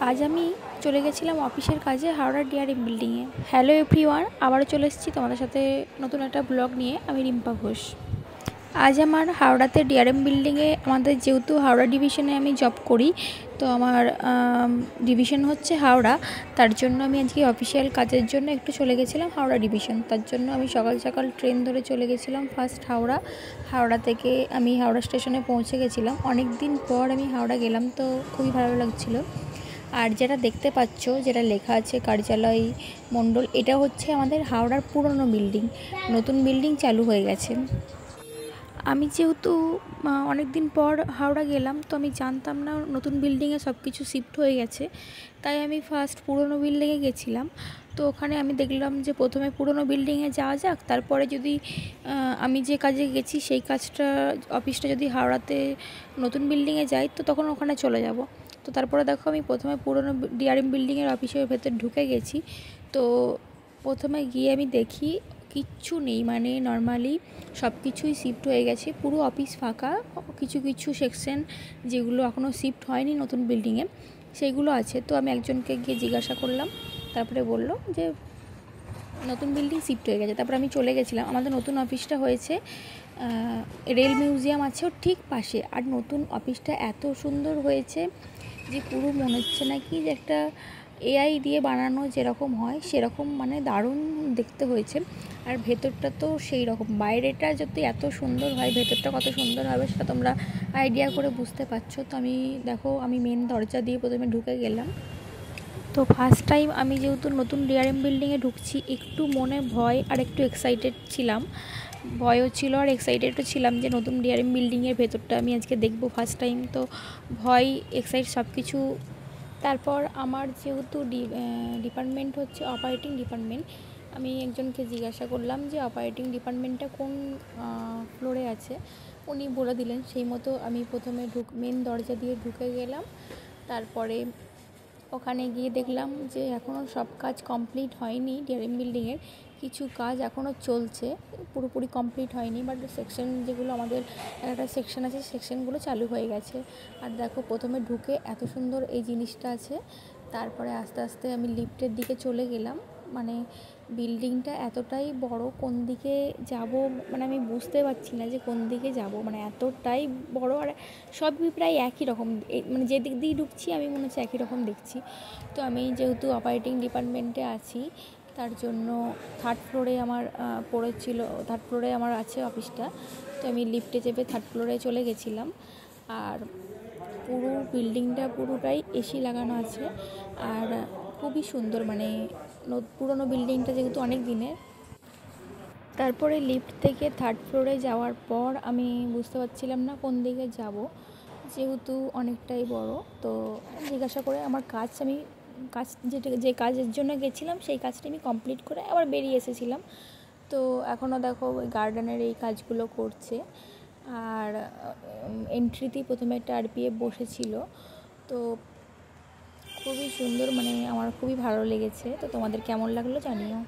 আজ আমি চলে গেছিলাম অফিসের কাজে হাওড়ার ডিআরএম বিল্ডিংয়ে। হ্যালো এভরিওয়ান, আবারও চলে এসেছি তোমাদের সাথে নতুন একটা ব্লগ নিয়ে। আমি রিম্পা ঘোষ। আজ আমার হাওড়াতে ডিআরএম বিল্ডিংয়ে, আমাদের যেহেতু হাওড়া ডিভিশনে আমি জব করি, তো আমার ডিভিশন হচ্ছে হাওড়া। তার জন্য আমি আজকে অফিসিয়াল কাজের জন্য একটু চলে গেছিলাম হাওড়া ডিভিশন। তার জন্য আমি সকাল সকাল ট্রেন ধরে চলে গেছিলাম ফার্স্ট হাওড়া থেকে আমি হাওড়া স্টেশনে পৌঁছে গেছিলাম। অনেক দিন পর আমি হাওড়া গেলাম, তো খুবই ভালো লাগছিলো। আর যেটা দেখতে পাচ্ছ, যেটা লেখা আছে কার্যালয় মণ্ডল, এটা হচ্ছে আমাদের হাওড়ার পুরনো বিল্ডিং। নতুন বিল্ডিং চালু হয়ে গেছে। আমি যেহেতু অনেক দিন পর হাওড়া গেলাম, তো আমি জানতাম না নতুন বিল্ডিংয়ে সব কিছু শিফট হয়ে গেছে। তাই আমি ফার্স্ট পুরনো বিল্ডিংয়ে গেছিলাম। তো ওখানে আমি দেখলাম যে প্রথমে পুরনো বিল্ডিংয়ে যাওয়া যাক, তারপরে যদি আমি যে কাজে গেছি সেই অফিসটা যদি হাওড়াতে নতুন বিল্ডিংয়ে যাই, তো তখন ওখানে চলে যাব। তো তারপরে দেখো, আমি প্রথমে পুরনো ডিআরএম বিল্ডিংয়ের অফিসের ভেতর ঢুকে গেছি। তো প্রথমে গিয়ে আমি দেখি কিচ্ছু নেই, মানে নর্মালি সব কিছুই শিফট হয়ে গেছে, পুরো অফিস ফাঁকা। কিছু কিছু সেকশন যেগুলো এখনও শিফট হয়নি নতুন বিল্ডিংয়ে, সেইগুলো আছে। তো আমি একজনকে গিয়ে জিজ্ঞাসা করলাম, তারপরে বললো যে নতুন বিল্ডিং শিফট হয়ে গেছে। তারপরে আমি চলে গেছিলাম। আমাদের নতুন অফিসটা হয়েছে রেল মিউজিয়াম আছে ওর ঠিক পাশে। আর নতুন অফিসটা এত সুন্দর হয়েছে যে পুরো মনে হচ্ছে নাকি যে একটা এআই দিয়ে বানানো যেরকম হয় সেরকম, মানে দারুণ দেখতে হয়েছে। আর ভেতরটা তো সেই রকম, বাইরেটা যদি এত সুন্দর হয় ভেতরটা কত সুন্দর হবে সেটা তোমরা আইডিয়া করে বুঝতে পারছো। তো আমি মেন দরজা দিয়ে প্রথমে ঢুকে গেলাম। তো ফার্স্ট টাইম আমি যেহেতু নতুন ডিআরএম বিল্ডিংয়ে ঢুকছি, একটু মনে ভয় আর একটু এক্সাইটেড ছিলাম। ভয়ও ছিল আর এক্সাইটেডও ছিলাম যে নতুন ডিআরএম বিল্ডিংয়ের ভেতরটা আমি আজকে দেখবো ফার্স্ট টাইম। তো ভয় এক্সাইট সব কিছু। তারপর আমার যেহেতু ডিপার্টমেন্ট হচ্ছে অপারেটিং ডিপার্টমেন্ট, আমি একজনকে জিজ্ঞাসা করলাম যে অপারেটিং ডিপার্টমেন্টটা কোন ফ্লোরে আছে। উনি বলে দিলেন। সেই মতো আমি প্রথমে মেন দরজা দিয়ে ঢুকে গেলাম। তারপরে ওখানে গিয়ে দেখলাম যে এখনও সব কাজ কমপ্লিট হয়নি ডিআরএম বিল্ডিংয়ের, কিছু কাজ এখনও চলছে, পুরোপুরি কমপ্লিট হয়নি। বাট সেকশন যেগুলো আমাদের একটা সেকশন আছে, সেকশনগুলো চালু হয়ে গেছে। আর দেখো, প্রথমে ঢুকে এত সুন্দর এই জিনিসটা আছে। তারপরে আস্তে আস্তে আমি লিফটের দিকে চলে গেলাম। মানে বিল্ডিংটা এতটাই বড়, কোন দিকে যাব মানে আমি বুঝতে পারছি না যে কোন দিকে যাব, মানে এতটাই বড়। আর সবই প্রায় একই রকম, মানে যে দিক দিয়ে ঢুকছি আমি মনে হচ্ছে একই রকম দেখছি। তো আমি যেহেতু অপারেটিং ডিপার্টমেন্টে আছি, তার জন্য থার্ড ফ্লোরে আমার আছে অফিসটা। তো আমি লিফটে চেপে থার্ড ফ্লোরে চলে গেছিলাম। আর পুরো বিল্ডিংটা পুরোটাই এসি লাগানো আছে। আর খুবই সুন্দর, মানে পুরনো বিল্ডিংটা যেহেতু অনেক দিনের। তারপরে লিফট থেকে থার্ড ফ্লোরে যাওয়ার পর আমি বুঝতে পারছিলাম না কোন দিকে যাব, যেহেতু অনেকটাই বড়। তো জিজ্ঞাসা করে আমার যে কাজের জন্য গেছিলাম সেই কাজটা আমি কমপ্লিট করে আবার বেরিয়ে এসেছিলাম। তো এখনও দেখো ওই গার্ডেনের এই কাজগুলো করছে। আর এন্ট্রিতেই প্রথমে একটা আরপিএফ বসেছিল। তো খুবই সুন্দর, মানে আমার খুবই ভালো লেগেছে। তো তোমাদের কেমন লাগলো জানিও।